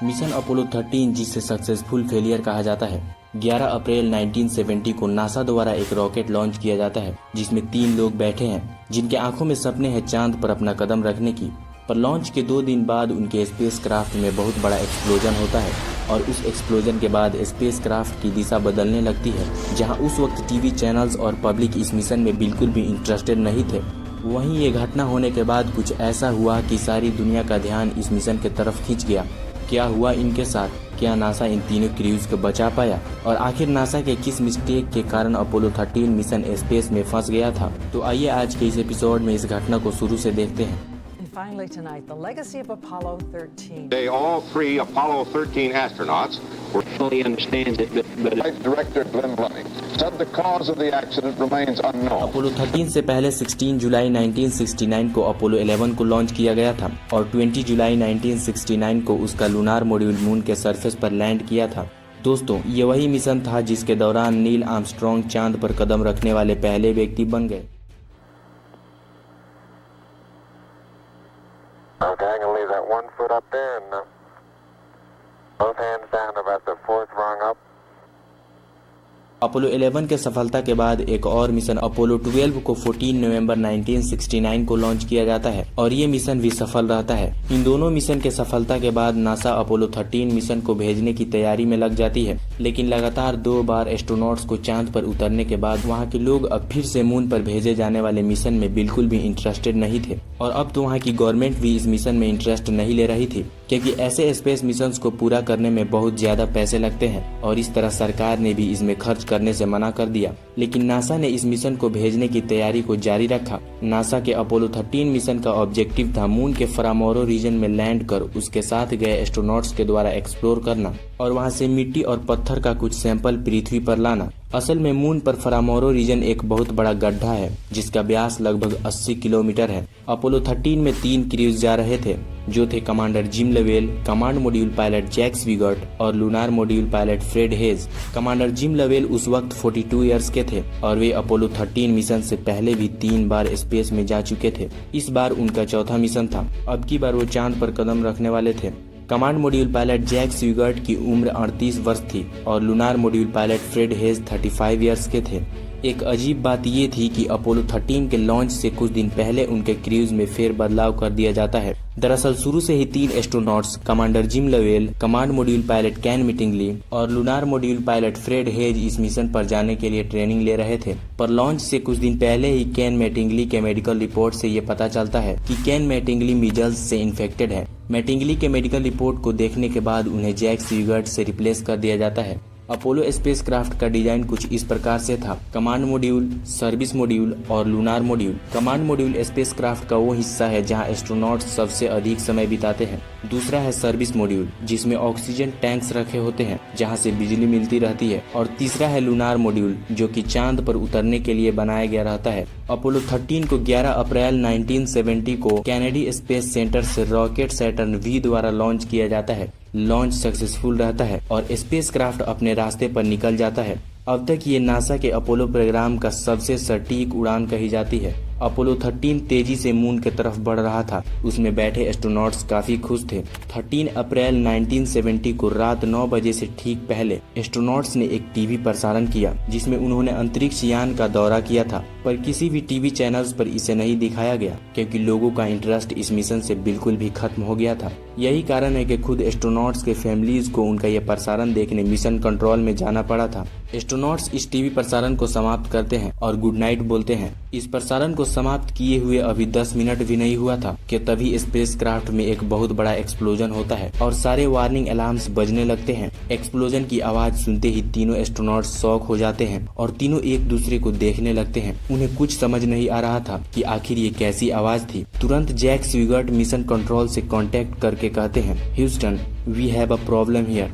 Mission Apollo 13, जिसे successful failure कहा जाता है, 11 अप्रैल 1970 को नासा द्वारा एक रॉकेट लॉन्च किया जाता है जिसमें 3 लोग बैठे हैं जिनके आंखों में सपने हैं चांद पर अपना कदम रखने की। पर लॉन्च के 2 दिन बाद उनके स्पेसक्राफ्ट में बहुत बड़ा एक्सप्लोजन होता है और उस एक्सप्लोजन के बाद स्पेसक्राफ्ट की दिशा बदलने लगती है। जहां उस वक्त टीवी चैनल्स और पब्लिक इस मिशन में बिल्कुल भी इंटरेस्टेड नहीं थे, वहीं ये घटना होने के बाद कुछ ऐसा हुआ कि सारी दुनिया का ध्यान इस मिशन की तरफ खिंच गया। क्या हुआ इनके साथ? क्या नासा इन तीनों क्रूज को बचा पाया? और आखिर नासा के किस मिस्टेक के कारण अपोलो 13 मिशन स्पेस में फंस गया था? तो आइए आज के इस एपिसोड में इस घटना को शुरू से देखते हैं। Finally tonight, the legacy of Apollo 13. Today, all 3 Apollo 13 astronauts were fully understands it, but Flight Director Glenn Fleming said the cause of the accident remains unknown. Apollo 13 से पहले 16 जुलाई 1969 को अपोलो 11 को लॉन्च किया गया था और 20 जुलाई 1969 को उसका लूनार मॉड्यूल मून के सरफेस पर लैंड किया था। दोस्तों, ये वही मिशन था जिसके दौरान नील आर्मस्ट्रॉन्ग चांद पर कदम रखने वाले पहले व्यक्ति बन गए। Okay, I'm gonna leave that 1 foot up there and both hands down about the 4th rung up. Apollo 11 के सफलता के बाद एक और मिशन अपोलो 12 को 14 नवंबर 1969 को लॉन्च किया जाता है और ये मिशन भी सफल रहता है। इन दोनों मिशन के सफलता के बाद नासा अपोलो 13 मिशन को भेजने की तैयारी में लग जाती है, लेकिन लगातार 2 बार एस्ट्रोनॉट्स को चांद पर उतरने के बाद वहाँ के लोग अब फिर से मून पर भेजे जाने वाले मिशन में बिल्कुल भी इंटरेस्टेड नहीं थे और अब तो वहाँ की गवर्नमेंट भी इस मिशन में इंटरेस्ट नहीं ले रही थी, क्योंकि ऐसे स्पेस मिशंस को पूरा करने में बहुत ज्यादा पैसे लगते हैं और इस तरह सरकार ने भी इसमें खर्च करने से मना कर दिया। लेकिन नासा ने इस मिशन को भेजने की तैयारी को जारी रखा। नासा के अपोलो 13 मिशन का ऑब्जेक्टिव था मून के फरामोरो रीजन में लैंड कर उसके साथ गए एस्ट्रोनॉट्स के द्वारा एक्सप्लोर करना और वहां से मिट्टी और पत्थर का कुछ सैंपल पृथ्वी पर लाना। असल में मून पर फरामोरो रीजन एक बहुत बड़ा गड्ढा है जिसका व्यास लगभग 80 किलोमीटर है। अपोलो 13 में 3 क्रूज जा रहे थे जो थे commander Jim Lovell, command module pilot Jack Swigert और lunar module pilot Fred Haise. Commander Jim Lovell उस वक्त 42 इयर्स के थे और वे अपोलो 13 मिशन से पहले भी 3 बार स्पेस में जा चुके थे। इस बार उनका चौथा मिशन था। अब की बार वो चांद पर कदम रखने वाले थे। Command module pilot Jack Swigert की उम्र 38 वर्ष थी और lunar module pilot Fred Haise 35 years के थे। एक अजीब बात ये थी कि अपोलो 13 के लॉन्च से कुछ दिन पहले उनके क्रूज में फेर बदलाव कर दिया जाता है। दरअसल शुरू से ही 3 astronauts commander Jim Lovell, command module pilot Ken Mattingly और lunar module pilot Fred Haise इस मिशन पर जाने के लिए ट्रेनिंग ले रहे थे। पर लॉन्च से कुछ दिन पहले ही कैन मैटिंगली के मेडिकल रिपोर्ट से ये पता चलता है कि कैन मैटिंगली मीजल्स से इन्फेक्टेड है। मैटिंगली के मेडिकल रिपोर्ट को देखने के बाद उन्हें जैक स्विगर्ट से रिप्लेस कर दिया जाता है। अपोलो स्पेसक्राफ्ट का डिजाइन कुछ इस प्रकार से था: कमांड मॉड्यूल, सर्विस मॉड्यूल और lunar module. Command module spacecraft का वो हिस्सा है जहां एस्ट्रोनॉट्स सबसे अधिक समय बिताते हैं। दूसरा है सर्विस मॉड्यूल जिसमें ऑक्सीजन टैंक्स रखे होते हैं जहां से बिजली मिलती रहती है, और तीसरा है लूनार मॉड्यूल जो कि चांद पर उतरने के लिए बनाया गया रहता है। अपोलो 13 को 11 अप्रैल 1970 को कैनेडी स्पेस सेंटर से रॉकेट सैटर्न V द्वारा लॉन्च किया जाता है। लॉन्च सक्सेसफुल रहता है और स्पेसक्राफ्ट अपने रास्ते पर निकल जाता है। अब तक ये नासा के अपोलो प्रोग्राम का सबसे सटीक उड़ान कही जाती है। अपोलो 13 तेजी से मून की तरफ बढ़ रहा था। उसमें बैठे एस्ट्रोनॉट्स काफी खुश थे। 13 अप्रैल 1970 को रात 9 बजे से ठीक पहले एस्ट्रोनॉट्स ने एक टीवी प्रसारण किया जिसमें उन्होंने अंतरिक्ष यान का दौरा किया था, पर किसी भी टीवी चैनल्स पर इसे नहीं दिखाया गया क्योंकि लोगों का इंटरेस्ट इस मिशन से बिल्कुल भी खत्म हो गया था। यही कारण है कि खुद एस्ट्रोनॉट्स के फैमिलीज को उनका यह प्रसारण देखने मिशन कंट्रोल में जाना पड़ा था। एस्ट्रोनॉट्स इस टीवी प्रसारण को समाप्त करते हैं और गुड नाइट बोलते हैं। इस प्रसारण को समाप्त किए हुए अभी 10 मिनट भी नहीं हुआ था कि तभी स्पेसक्राफ्ट में एक बहुत बड़ा एक्सप्लोजन होता है और सारे वार्निंग अलार्म्स बजने लगते हैं। एक्सप्लोजन की आवाज सुनते ही तीनों एस्ट्रोनॉट्स शॉक हो जाते हैं और तीनों एक दूसरे को देखने लगते हैं। उन्हें कुछ समझ नहीं आ रहा था कि आखिर ये कैसी आवाज थी। तुरंत जैक स्विगर्ट मिशन कंट्रोल से कांटेक्ट करके कहते हैं, Houston, we have a problem here.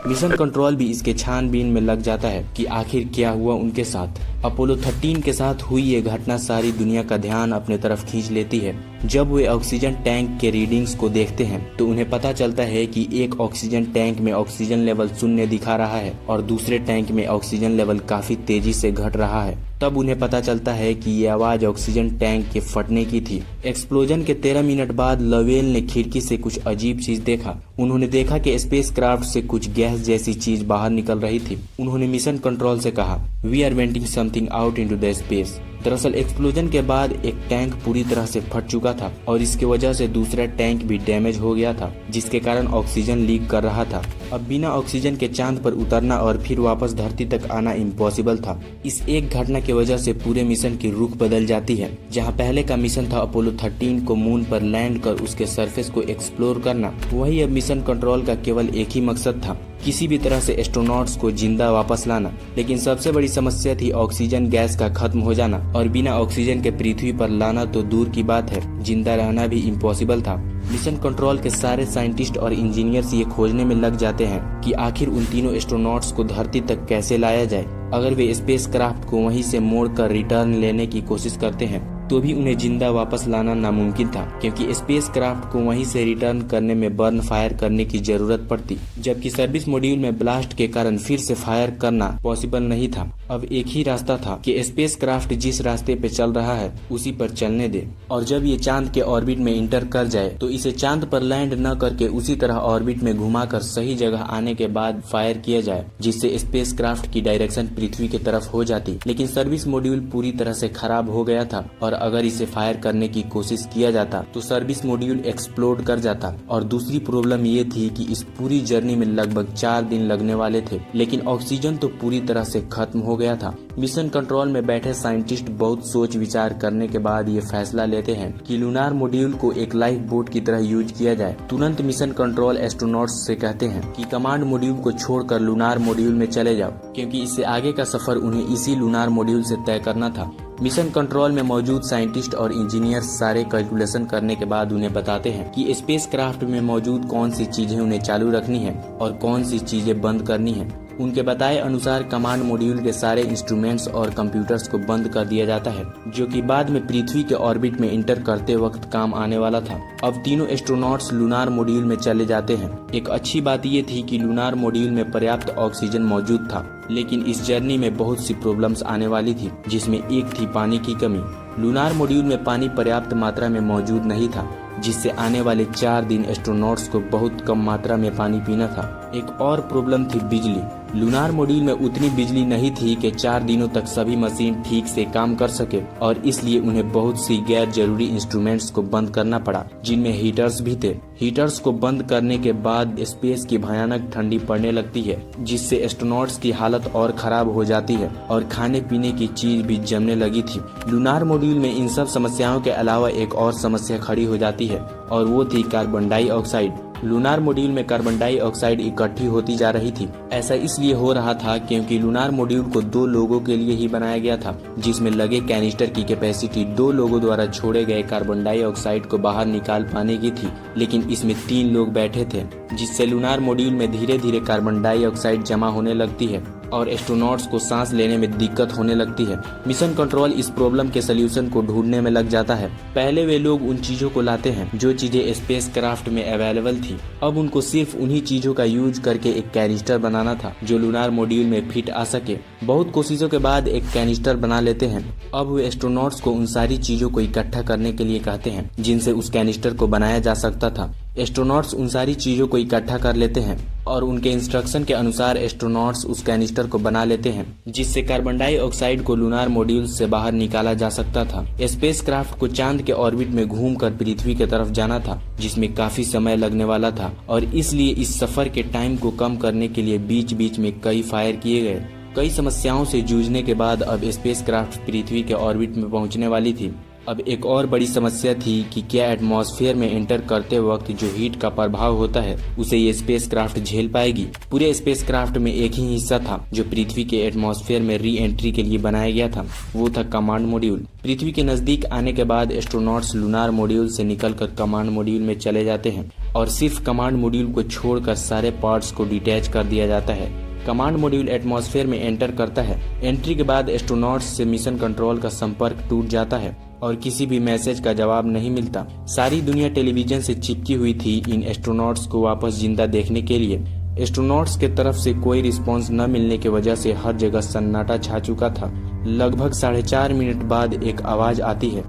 Mission control भी इसके छानबीन में लग जाता है कि आखिर क्या हुआ उनके साथ। अपोलो 13 के साथ हुई ये घटना सारी दुनिया का ध्यान अपने तरफ खींच लेती है। जब वे ऑक्सीजन टैंक के रीडिंग्स को देखते हैं तो उन्हें पता चलता है कि एक ऑक्सीजन टैंक में ऑक्सीजन लेवल 0 दिखा रहा है और दूसरे टैंक में ऑक्सीजन लेवल काफी तेजी से घट रहा है। तब उन्हें पता चलता है कि ये आवाज ऑक्सीजन टैंक के फटने की थी। एक्सप्लोजन के 13 मिनट बाद लवेल ने खिड़की से कुछ अजीब चीज देखा। उन्होंने देखा कि स्पेसक्राफ्ट से कुछ गैस जैसी चीज बाहर निकल रही थी। उन्होंने मिशन कंट्रोल से कहा, we are venting something out into the space. दरअसल एक्सप्लोजन के बाद एक टैंक पूरी तरह से फट चुका था और इसकी वजह से दूसरा टैंक भी डैमेज हो गया था, जिसके कारण ऑक्सीजन लीक कर रहा था। अब बिना ऑक्सीजन के चांद पर उतरना और फिर वापस धरती तक आना इम्पॉसिबल था। इस एक घटना की वजह से पूरे मिशन की रुख बदल जाती है। जहां पहले का मिशन था अपोलो 13 को मून पर लैंड कर उसके सरफेस को एक्सप्लोर करना, वही अब मिशन कंट्रोल का केवल एक ही मकसद था, किसी भी तरह से एस्ट्रोनॉट्स को जिंदा वापस लाना। लेकिन सबसे बड़ी समस्या थी ऑक्सीजन गैस का खत्म हो जाना, और बिना ऑक्सीजन के पृथ्वी पर लाना तो दूर की बात है, जिंदा रहना भी इम्पॉसिबल था। मिशन कंट्रोल के सारे साइंटिस्ट और इंजीनियर्स ये खोजने में लग जाते हैं कि आखिर उन तीनों एस्ट्रोनॉट्स को धरती तक कैसे लाया जाए। अगर वे स्पेसक्राफ्ट को वहीं से मोड़कर रिटर्न लेने की कोशिश करते हैं तो भी उन्हें जिंदा वापस लाना नामुमकिन था, क्योंकि स्पेसक्राफ्ट को वहीं से रिटर्न करने में बर्न फायर करने की जरूरत पड़ती, जबकि सर्विस मॉड्यूल में ब्लास्ट के कारण फिर से फायर करना पॉसिबल नहीं था। अब एक ही रास्ता था कि स्पेसक्राफ्ट जिस रास्ते पे चल रहा है उसी पर चलने दे, और जब ये चांद के ऑर्बिट में इंटर कर जाए तो इसे चांद पर लैंड न करके उसी तरह ऑर्बिट में घुमाकर सही जगह आने के बाद फायर किया जाए, जिससे स्पेसक्राफ्ट की डायरेक्शन पृथ्वी की तरफ हो जाती। लेकिन सर्विस मॉड्यूल पूरी तरह से खराब हो गया था, और अगर इसे फायर करने की कोशिश किया जाता तो सर्विस मॉड्यूल एक्सप्लोड कर जाता। और दूसरी प्रॉब्लम ये थी कि इस पूरी जर्नी में लगभग 4 दिन लगने वाले थे, लेकिन ऑक्सीजन तो पूरी तरह से खत्म हो गया था। मिशन कंट्रोल में बैठे साइंटिस्ट बहुत सोच विचार करने के बाद ये फैसला लेते हैं कि लूनार मॉड्यूल को एक लाइफ बोट की तरह यूज किया जाए। तुरंत मिशन कंट्रोल एस्ट्रोनॉट्स से कहते हैं कि कमांड मॉड्यूल को छोड़कर लूनार मॉड्यूल में चले जाओ, क्योंकि इससे आगे का सफर उन्हें इसी लूनार मॉड्यूल से तय करना था। मिशन कंट्रोल में मौजूद साइंटिस्ट और इंजीनियर सारे कैलकुलेशन करने के बाद उन्हें बताते हैं कि स्पेसक्राफ्ट में मौजूद कौन सी चीजें उन्हें चालू रखनी है और कौन सी चीजें बंद करनी है। उनके बताए अनुसार कमांड मॉड्यूल के सारे इंस्ट्रूमेंट्स और कंप्यूटर्स को बंद कर दिया जाता है, जो कि बाद में पृथ्वी के ऑर्बिट में इंटर करते वक्त काम आने वाला था। अब तीनों एस्ट्रोनॉट्स लूनार मॉड्यूल में चले जाते हैं। एक अच्छी बात ये थी कि लूनार मॉड्यूल में पर्याप्त ऑक्सीजन मौजूद था, लेकिन इस जर्नी में बहुत सी प्रॉब्लम्स आने वाली थी, जिसमें एक थी पानी की कमी। लूनार मॉड्यूल में पानी पर्याप्त मात्रा में मौजूद नहीं था, जिससे आने वाले 4 दिन एस्ट्रोनॉट्स को बहुत कम मात्रा में पानी पीना था। एक और प्रॉब्लम थी बिजली। लूनार मॉड्यूल में उतनी बिजली नहीं थी कि 4 दिनों तक सभी मशीन ठीक से काम कर सके, और इसलिए उन्हें बहुत सी गैर जरूरी इंस्ट्रूमेंट्स को बंद करना पड़ा, जिनमें हीटर्स भी थे। हीटर्स को बंद करने के बाद स्पेस की भयानक ठंडी पड़ने लगती है, जिससे एस्ट्रोनॉट्स की हालत और खराब हो जाती है, और खाने पीने की चीज भी जमने लगी थी। लूनार मॉड्यूल में इन सब समस्याओं के अलावा एक और समस्या खड़ी हो जाती है, और वो थी कार्बन डाइऑक्साइड। लूनार मॉड्यूल में कार्बन डाइऑक्साइड इकट्ठी होती जा रही थी। ऐसा इसलिए हो रहा था क्योंकि लूनार मॉड्यूल को 2 लोगों के लिए ही बनाया गया था, जिसमें लगे कैनिस्टर की कैपेसिटी 2 लोगों द्वारा छोड़े गए कार्बन डाइऑक्साइड को बाहर निकाल पाने की थी, लेकिन इसमें 3 लोग बैठे थे, जिससे लूनार मॉड्यूल में धीरे धीरे कार्बन डाइऑक्साइड जमा होने लगती है और एस्ट्रोनॉट्स को सांस लेने में दिक्कत होने लगती है। मिशन कंट्रोल इस प्रॉब्लम के सलूशन को ढूंढने में लग जाता है। पहले वे लोग उन चीजों को लाते हैं जो चीजें स्पेसक्राफ्ट में अवेलेबल थी। अब उनको सिर्फ उन्हीं चीजों का यूज करके एक कैनिस्टर बनाना था जो लूनार मॉड्यूल में फिट आ सके। बहुत कोशिशों के बाद एक कैनिस्टर बना लेते हैं। अब वे एस्ट्रोनॉट्स को उन सारी चीजों को इकट्ठा करने के लिए कहते हैं जिनसे उस कैनिस्टर को बनाया जा सकता था। एस्ट्रोनॉट्स उन सारी चीजों को इकट्ठा कर लेते हैं और उनके इंस्ट्रक्शन के अनुसार एस्ट्रोनॉट्स उस कैनिस्टर को बना लेते हैं, जिससे कार्बन डाइऑक्साइड को लूनार मॉड्यूल से बाहर निकाला जा सकता था। स्पेसक्राफ्ट को चांद के ऑर्बिट में घूमकर पृथ्वी की तरफ जाना था, जिसमें काफी समय लगने वाला था, और इसलिए इस सफर के टाइम को कम करने के लिए बीच बीच में कई फायर किए गए। कई समस्याओं से जूझने के बाद अब स्पेसक्राफ्ट पृथ्वी के ऑर्बिट में पहुंचने वाली थी। अब एक और बड़ी समस्या थी कि क्या एटमॉस्फेयर में एंटर करते वक्त जो हीट का प्रभाव होता है उसे ये स्पेसक्राफ्ट झेल पाएगी। पूरे स्पेसक्राफ्ट में एक ही हिस्सा था जो पृथ्वी के एटमॉस्फेयर में री एंट्री के लिए बनाया गया था, वो था कमांड मॉड्यूल। पृथ्वी के नजदीक आने के बाद एस्ट्रोनॉट्स लूनार मॉड्यूल से निकलकर कमांड मॉड्यूल में चले जाते हैं और सिर्फ कमांड मॉड्यूल को छोड़कर सारे पार्ट्स को डिटैच कर दिया जाता है। कमांड मॉड्यूल एटमॉस्फेयर में एंटर करता है। एंट्री के बाद एस्ट्रोनॉट्स से मिशन कंट्रोल का संपर्क टूट जाता है और किसी भी मैसेज का जवाब नहीं मिलता। सारी दुनिया टेलीविजन से चिपकी हुई थी इन एस्ट्रोनॉट्स को वापस जिंदा देखने के लिए। एस्ट्रोनॉट्स के तरफ से कोई रिस्पांस न मिलने की वजह से हर जगह सन्नाटा छा चुका था। लगभग 4.5 मिनट बाद एक आवाज आती है।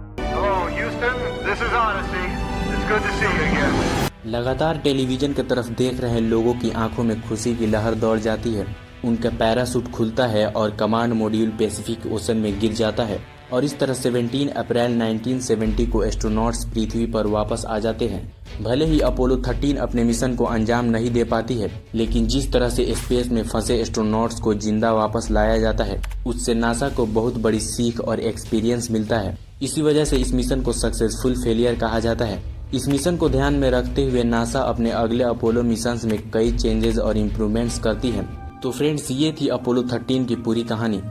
लगातार टेलीविजन की तरफ देख रहे लोगों की आंखों में खुशी की लहर दौड़ जाती है। उनका पैराशूट खुलता है और कमांड मॉड्यूल पैसिफिक ओशन में गिर जाता है और इस तरह 17 अप्रैल 1970 को एस्ट्रोनॉट्स पृथ्वी पर वापस आ जाते हैं। भले ही अपोलो 13 अपने मिशन को अंजाम नहीं दे पाती है, लेकिन जिस तरह से स्पेस में फंसे एस्ट्रोनॉट्स को जिंदा वापस लाया जाता है, उससे नासा को बहुत बड़ी सीख और एक्सपीरियंस मिलता है। इसी वजह से इस मिशन को सक्सेसफुल फेलियर कहा जाता है। इस मिशन को ध्यान में रखते हुए नासा अपने अगले अपोलो मिशंस में कई चेंजेस और इम्प्रूवमेंट्स करती है। तो फ्रेंड्स, ये थी अपोलो 13 की पूरी कहानी।